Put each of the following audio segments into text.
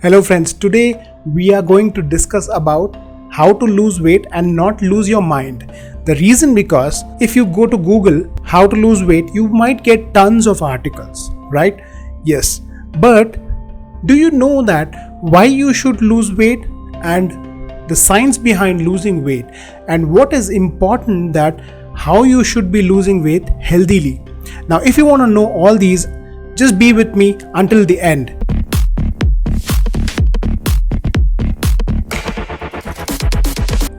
Hello friends, today we are going to discuss about how to lose weight and not lose your mind. The reason because if you go to Google how to lose weight, you might get tons of articles, right? Yes, but do you know that why you should lose weight and the science behind losing weight and what is important that how you should be losing weight healthily? Now, if you want to know all these, just be with me until the end.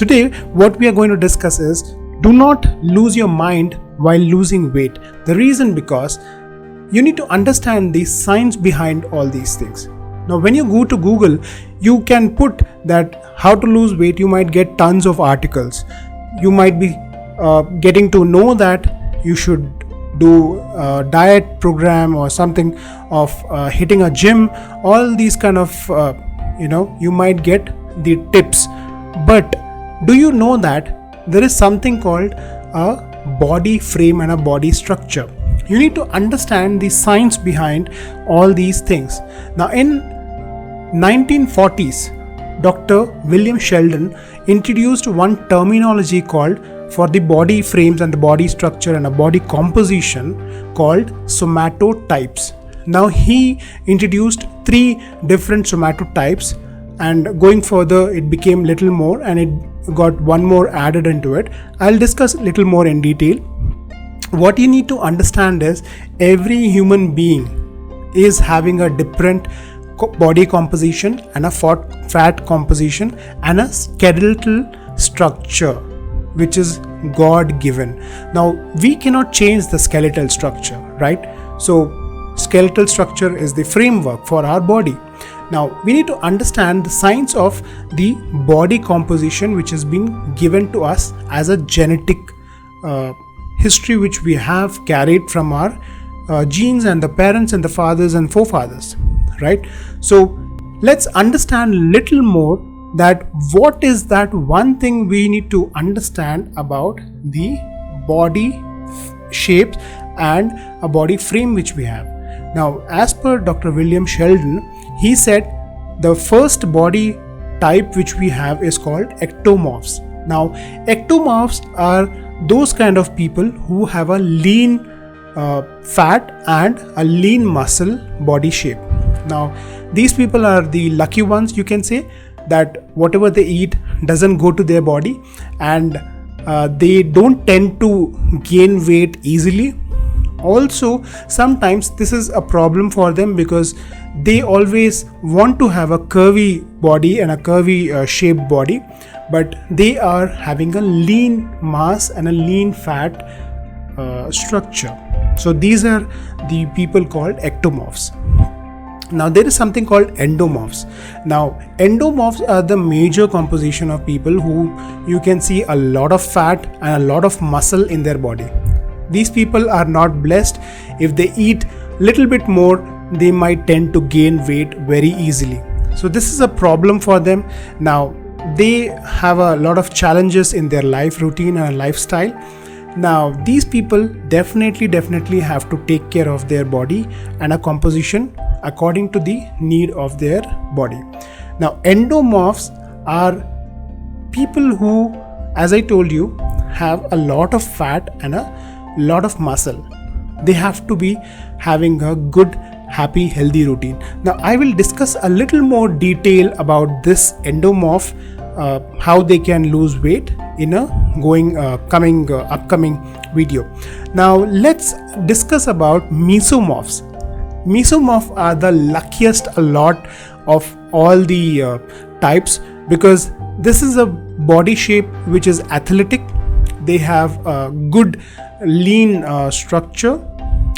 Today, what we are going to discuss is do not lose your mind while losing weight. The reason because you need to understand the science behind all these things. Now, when you go to Google, you can put that how to lose weight, you might get tons of articles. You might be getting to know that you should do a diet program or something of hitting a gym. All these kind of, you might get the tips. But do you know that there is something called a body frame and a body structure? You need to understand the science behind all these things. Now, in 1940s, Dr. William Sheldon introduced one terminology called for the body frames and the body structure and a body composition called somatotypes. Now, he introduced 3 different somatotypes, and going further it became little more and it got one more added into it. I'll discuss a little more in detail. What you need to understand is every human being is having a different body composition and a fat composition and a skeletal structure which is God given. Now, we cannot change the skeletal structure, right? So skeletal structure is the framework for our body. Now, we need to understand the science of the body composition which has been given to us as a genetic history which we have carried from our genes and the parents and the fathers and forefathers, right? So, let's understand little more that what is that one thing we need to understand about the body shapes and a body frame which we have. Now, as per Dr. William Sheldon, he said the first body type which we have is called ectomorphs. Now, ectomorphs are those kind of people who have a lean fat and a lean muscle body shape. Now, these people are the lucky ones, you can say, that whatever they eat doesn't go to their body and they don't tend to gain weight easily. Also, sometimes this is a problem for them because they always want to have a curvy body and a curvy shaped body, but they are having a lean mass and a lean fat structure. So these are the people called ectomorphs. Now, there is something called endomorphs. Now, endomorphs are the major composition of people who you can see a lot of fat and a lot of muscle in their body. These people are not blessed. If they eat little bit more, they might tend to gain weight very easily. So this is a problem for them. Now, they have a lot of challenges in their life routine and lifestyle. Now, these people definitely have to take care of their body and a composition according to the need of their body. Now, endomorphs are people who, as I told you, have a lot of fat and a lot of muscle. They have to be having a good, happy, healthy routine. Now, I will discuss a little more detail about this endomorph, how they can lose weight in a upcoming video. Now, let's discuss about mesomorphs. Mesomorphs are the luckiest a lot of all the types because this is a body shape which is athletic. They have a good lean structure.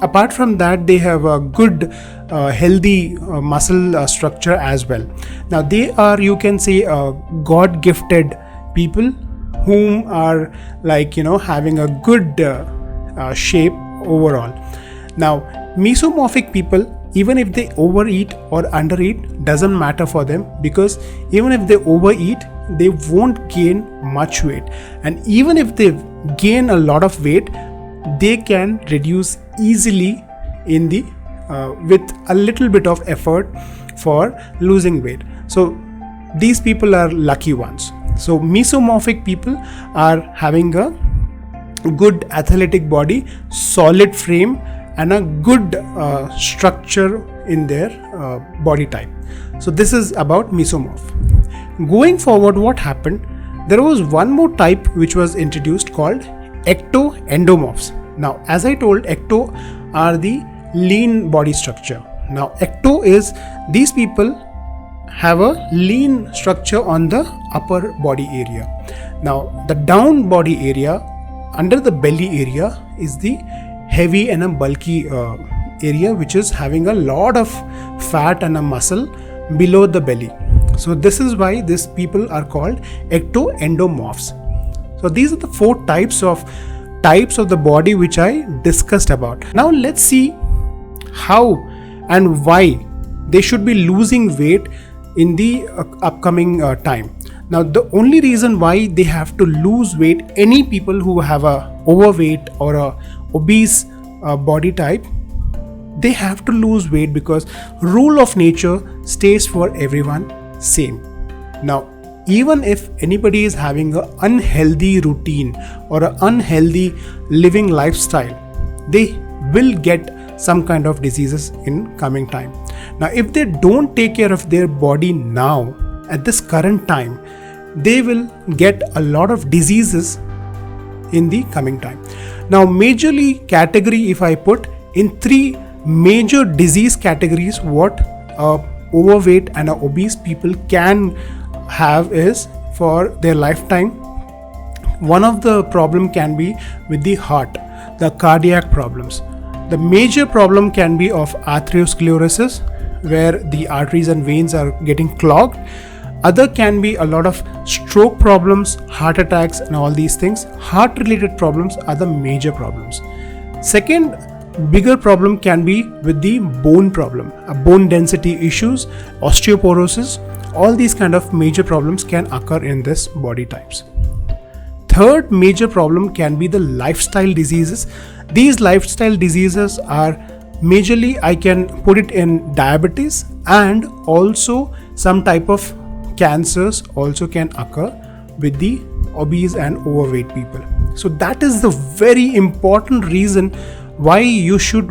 Apart from that, they have a good healthy muscle structure as well. Now, they are, you can say, God gifted people whom are having a good shape overall. Now, mesomorphic people, even if they overeat or undereat, doesn't matter for them because even if they overeat, they won't gain much weight, and even if they gain a lot of weight, they can reduce easily in the with a little bit of effort for losing weight. So these people are lucky ones. So mesomorphic people are having a good athletic body, solid frame, and a good structure in their body type. So this is about mesomorph. Going forward, what happened? There was one more type which was introduced called ectoendomorphs. Now, as I told, ecto are the lean body structure. Now, ecto is these people have a lean structure on the upper body area. Now, the down body area, under the belly area, is the heavy and a bulky area which is having a lot of fat and a muscle below the belly. So this is why these people are called ectoendomorphs. So these are the four types of the body which I discussed about. Now let's see how and why they should be losing weight in the upcoming time. Now the only reason why they have to lose weight, any people who have a overweight or a obese body type, they have to lose weight because rule of nature stays for everyone same. Now even if anybody is having an unhealthy routine or an unhealthy living lifestyle, they will get some kind of diseases in coming time. Now if they don't take care of their body now at this current time, they will get a lot of diseases in the coming time. Now majorly category, if I put in three major disease categories, what overweight and obese people can have is for their lifetime. One of the problem can be with the heart, the cardiac problems. The major problem can be of arteriosclerosis, where the arteries and veins are getting clogged. Other can be a lot of stroke problems, heart attacks, and all these things. Heart related problems are the major problems. Second bigger problem can be with the bone problem, bone density issues, osteoporosis. All these kind of major problems can occur in this body types. Third major problem can be the lifestyle diseases. These lifestyle diseases are majorly, I can put it in diabetes, and also some type of cancers also can occur with the obese and overweight people. So that is the very important reason why you should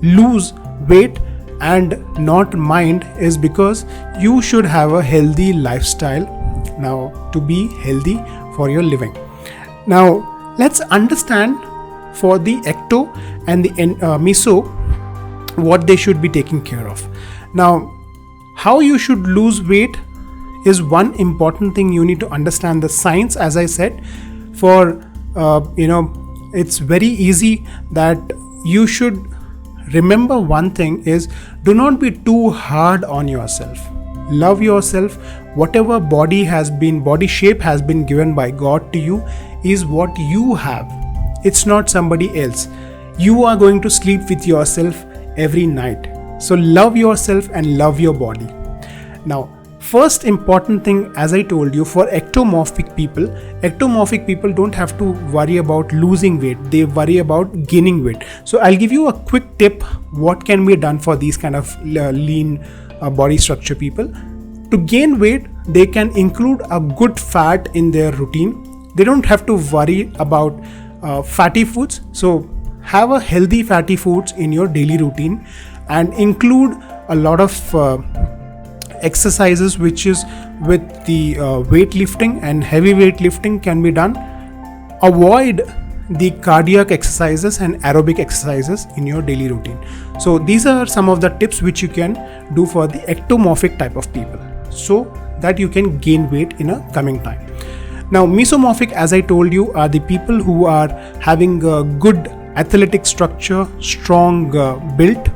lose weight and not mind, is because you should have a healthy lifestyle now to be healthy for your living. Now let's understand for the ecto and the meso what they should be taking care of. Now how you should lose weight is one important thing. You need to understand the science. As I said, for it's very easy that you should remember one thing is, do not be too hard on yourself. Love yourself. Whatever body shape has been given by God to you is what you have. It's not somebody else. You are going to sleep with yourself every night. So love yourself and love your body. Now, first important thing, as I told you, for ectomorphic people don't have to worry about losing weight. They worry about gaining weight. So I'll give you a quick tip what can be done for these kind of lean body structure people. To gain weight, they can include a good fat in their routine. They don't have to worry about fatty foods. So have a healthy fatty foods in your daily routine and include a lot of exercises which is with the weightlifting and heavy weightlifting can be done. Avoid the cardiac exercises and aerobic exercises in your daily routine. So these are some of the tips which you can do for the ectomorphic type of people, so that you can gain weight in a coming time. Now mesomorphic, as I told you, are the people who are having a good athletic structure, strong built.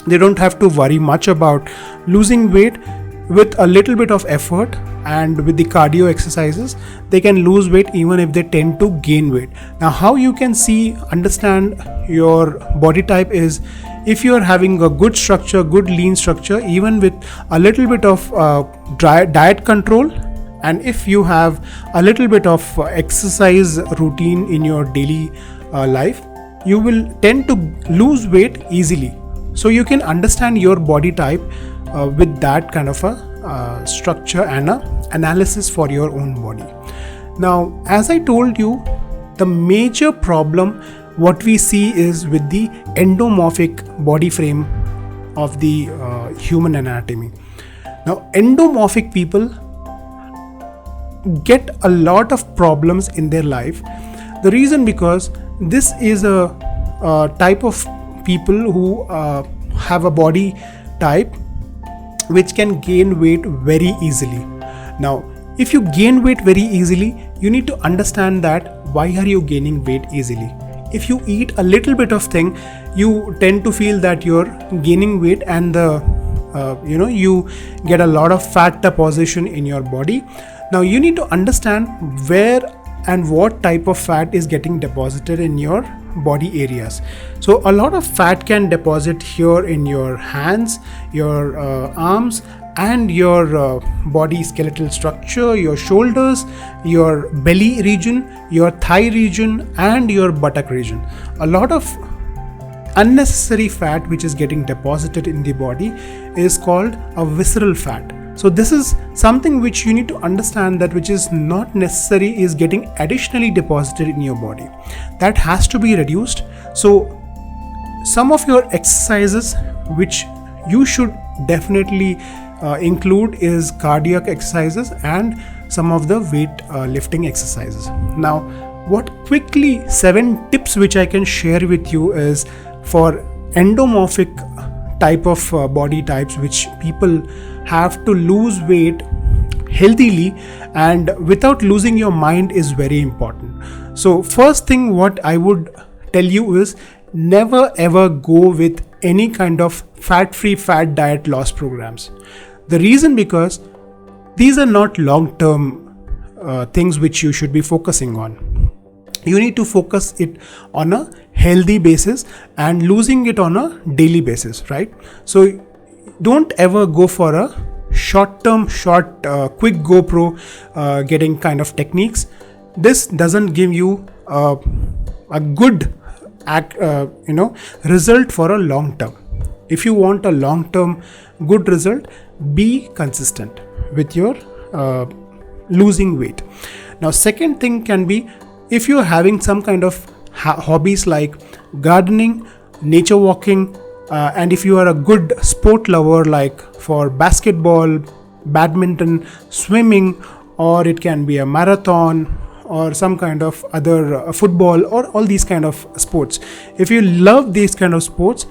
They don't have to worry much about losing weight. With a little bit of effort and with the cardio exercises, they can lose weight even if they tend to gain weight. Now how you can understand your body type is, if you are having a good structure, good lean structure, even with a little bit of diet control, and if you have a little bit of exercise routine in your daily life, you will tend to lose weight easily. So you can understand your body type with that kind of a structure and a analysis for your own body. Now, as I told you, the major problem what we see is with the endomorphic body frame of the human anatomy. Now, endomorphic people get a lot of problems in their life. The reason because this is a type of people who have a body type which can gain weight very easily. Now, if you gain weight very easily, you need to understand that why are you gaining weight easily. If you eat a little bit of thing, you tend to feel that you're gaining weight, and you get a lot of fat deposition in your body. Now you need to understand where and what type of fat is getting deposited in your body areas. So a lot of fat can deposit here in your hands, your arms, and your body skeletal structure, your shoulders, your belly region, your thigh region, and your buttock region. A lot of unnecessary fat which is getting deposited in the body is called a visceral fat. So this is something which you need to understand, that which is not necessary is getting additionally deposited in your body. That has to be reduced. So some of your exercises which you should definitely include is cardiac exercises and some of the weight lifting exercises. Now, what quickly 7 tips which I can share with you is for endomorphic type of body types which people have to lose weight healthily and without losing your mind is very important. So first thing what I would tell you is never ever go with any kind of fat-free fat diet loss programs. The reason because these are not long-term things which you should be focusing on. You need to focus it on a healthy basis and losing it on a daily basis, right? So don't ever go for a short-term, quick GoPro getting kind of techniques. This doesn't give you a good result for a long term. If you want a long-term good result, be consistent with your losing weight. Now, second thing can be if you're having some kind of hobbies like gardening, nature walking, and if you are a good sport lover like for basketball, badminton, swimming, or it can be a marathon or some kind of other football or all these kind of sports. If you love these kind of sports,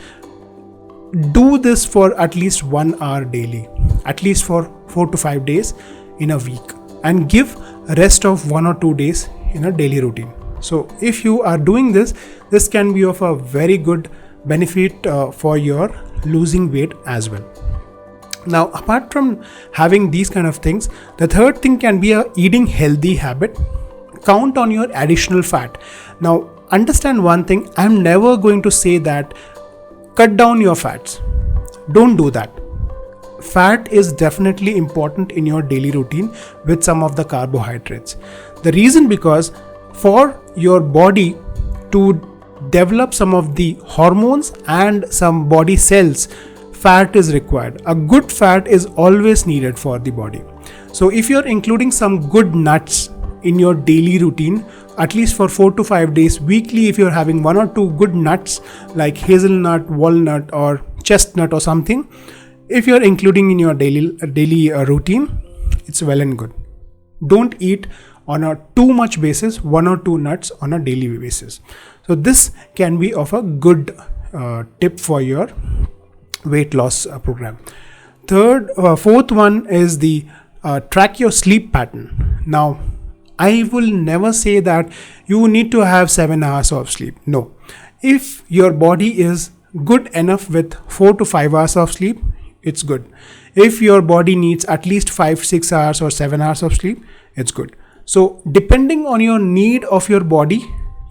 do this for at least 1 hour daily, at least for 4 to 5 days in a week, and give rest of 1 or 2 days in a daily routine. So if you are doing this, this can be of a very good benefit for your losing weight as well. Now, apart from having these kind of things, the third thing can be a eating healthy habit. Count on your additional fat. Now, understand one thing, I'm never going to say that cut down your fats. Don't do that. Fat is definitely important in your daily routine with some of the carbohydrates. The reason because for your body to develop some of the hormones and some body cells, fat is required. A good fat is always needed for the body. So if you're including some good nuts in your daily routine, at least for 4 to 5 days weekly, if you're having 1 or 2 good nuts like hazelnut, walnut, or chestnut or something, if you're including in your daily routine, it's well and good. Don't eat on a too much basis 1 or 2 nuts on a daily basis. So this can be of a good tip for your weight loss program. Fourth one is the track your sleep pattern. Now, I will never say that you need to have 7 hours of sleep. No. If your body is good enough with 4 to 5 hours of sleep, it's good. If your body needs at least 5-6 hours or 7 hours of sleep, it's good. So depending on your need of your body,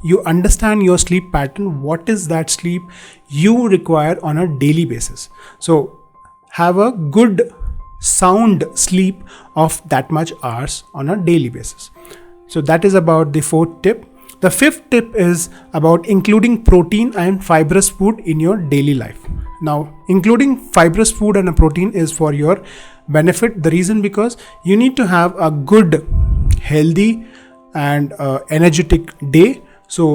you understand your sleep pattern, what is that sleep you require on a daily basis. So have a good sound sleep of that much hours on a daily basis. So that is about the fourth tip. The fifth tip is about including protein and fibrous food in your daily life. Now, including fibrous food and a protein is for your benefit. The reason because you need to have a good, healthy and energetic day. So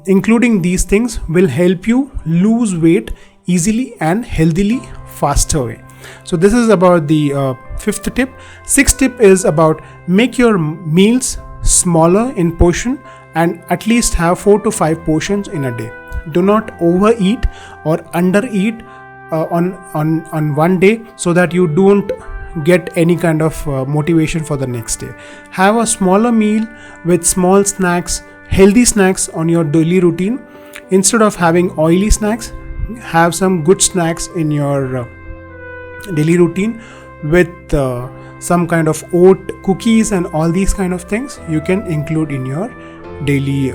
including these things will help you lose weight easily and healthily faster way. So this is about the fifth tip. Sixth tip is about make your meals smaller in portion and at least have 4 to 5 portions in a day. Do not overeat or undereat on one day, so that you don't get any kind of motivation for the next day. Have a smaller meal with small snacks, healthy snacks on your daily routine. Instead of having oily snacks, have some good snacks in your daily routine with some kind of oat cookies and all these kind of things you can include in your daily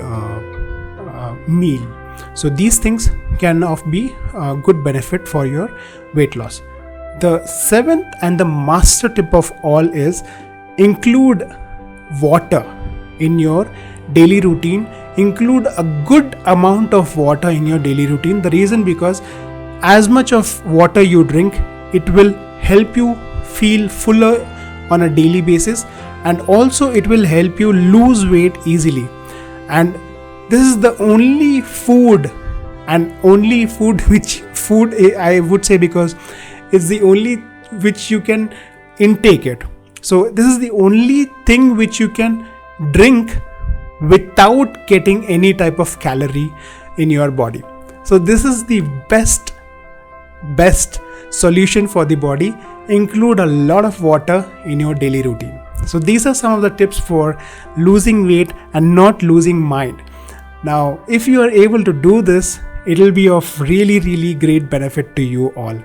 meal. So these things can be a good benefit for your weight loss. The seventh and the master tip of all is include water in your daily routine. Include a good amount of water in your daily routine. The reason because as much of water you drink, it will help you feel fuller on a daily basis, and also it will help you lose weight easily. And this is the only food which I would say, because it's the only which you can intake it. So this is the only thing which you can drink without getting any type of calorie in your body. So this is the best solution for the body. Include a lot of water in your daily routine. So these are some of the tips for losing weight and not losing mind. Now, if you are able to do this, it will be of really great benefit to you all.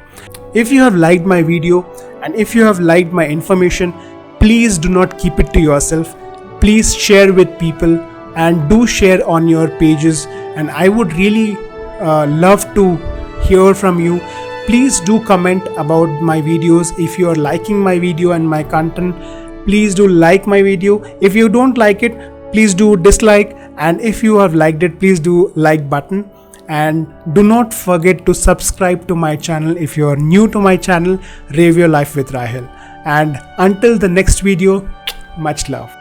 If you have liked my video and if you have liked my information, please do not keep it to yourself. Please share with people and do share on your pages, and I would really love to hear from you. Please do comment about my videos. If you are liking my video and my content, please do like my video. If you don't like it, please do dislike, and if you have liked it, please do like button. And do not forget to subscribe to my channel if you are new to my channel, Rave Your Life with Rahil. And until the next video, much love.